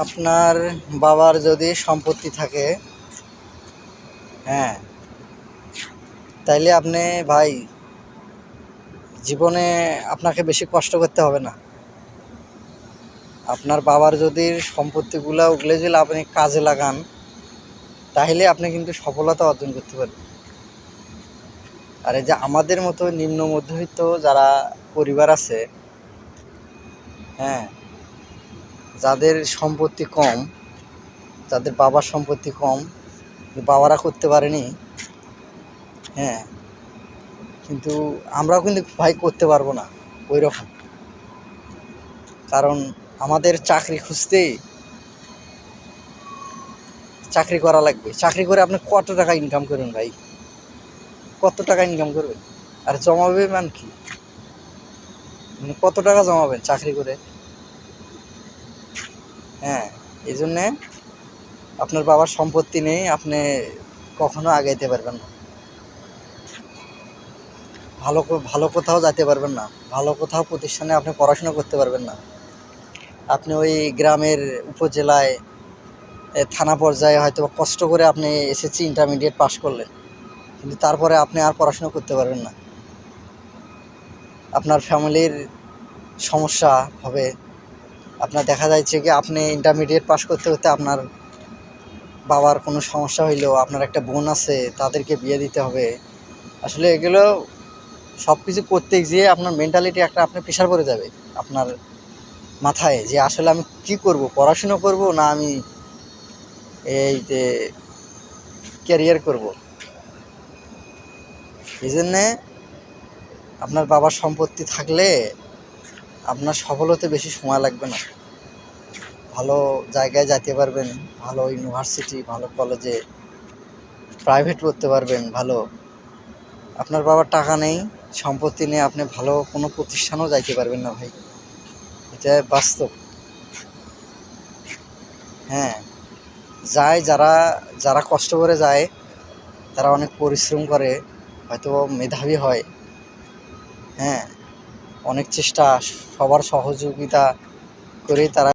আপনার বাবার যদি সম্পত্তি থাকে, হ্যাঁ, তাইলে আপনি ভাই জীবনে আপনাকে বেশি কষ্ট করতে হবে না। আপনার বাবার যদি সম্পত্তিগুলো ওগুলো যদি আপনি কাজে লাগান, তাহলে আপনি কিন্তু সফলতা অর্জন করতে পারবেন। আর এই যে আমাদের মতো নিম্ন মধ্যবিত্ত যারা পরিবার আছে, হ্যাঁ, যাদের সম্পত্তি কম, যাদের বাবার সম্পত্তি কম, বাবারা করতে পারেনি, হ্যাঁ, কিন্তু আমরাও কিন্তু ভাই করতে পারবো না ওই রকম। কারণ আমাদের চাকরি খুঁজতেই চাকরি করা লাগবে। চাকরি করে আপনি কত টাকা ইনকাম করবেন ভাই? কত টাকা ইনকাম করবেন? আর জমাবে মানে কি? মানে কত টাকা জমাবেন চাকরি করে? হ্যাঁ, এই জন্যে আপনার বাবার সম্পত্তি নেই, আপনি কখনো আগাইতে পারবেন না। ভালো কোথাও যেতে পারবেন না। ভালো কোথাও প্রতিষ্ঠানে আপনি পড়াশোনা করতে পারবেন না। আপনি ওই গ্রামের উপজেলায় থানা পর্যায়ে হয়তো কষ্ট করে আপনি এসএসসি ইন্টারমিডিয়েট পাস করলেন, কিন্তু তারপরে আপনি আর পড়াশোনা করতে পারবেন না। আপনার ফ্যামিলির সমস্যা হবে। আপনার দেখা যাচ্ছে কি আপনি ইন্টারমিডিয়েট পাস করতে করতে আপনার বাবার কোনো সমস্যা হইলেও, আপনার একটা বোন আছে তাদেরকে বিয়ে দিতে হবে। আসলে এগুলো সব কিছু করতে গিয়ে আপনার মেন্টালিটি একটা আপনি প্রেশার পড়ে যাবে আপনার মাথায়, যে আসলে আমি কি করব, পড়াশুনো করব না আমি এই যে ক্যারিয়ার করব। এই জন্যে আপনার বাবার সম্পত্তি থাকলে আপনার সফল হতে বেশি সময় লাগবে না। ভালো জায়গায় যেতে পারবেন, ভালো ইউনিভার্সিটি, ভালো কলেজে প্রাইভেট পড়তে পারবেন ভালো। আপনার বাবার টাকা নেই, সম্পত্তি নেই, আপনি ভালো কোনো প্রতিষ্ঠানেও যাইতে পারবেন না ভাই। এটা বাস্তব। হ্যাঁ, যায় যারা যারা কষ্ট করে যায়, তারা অনেক পরিশ্রম করে, হয়তো মেধাবী হয়, হ্যাঁ, অনেক চেষ্টা, সবার সহযোগিতা করেই তারা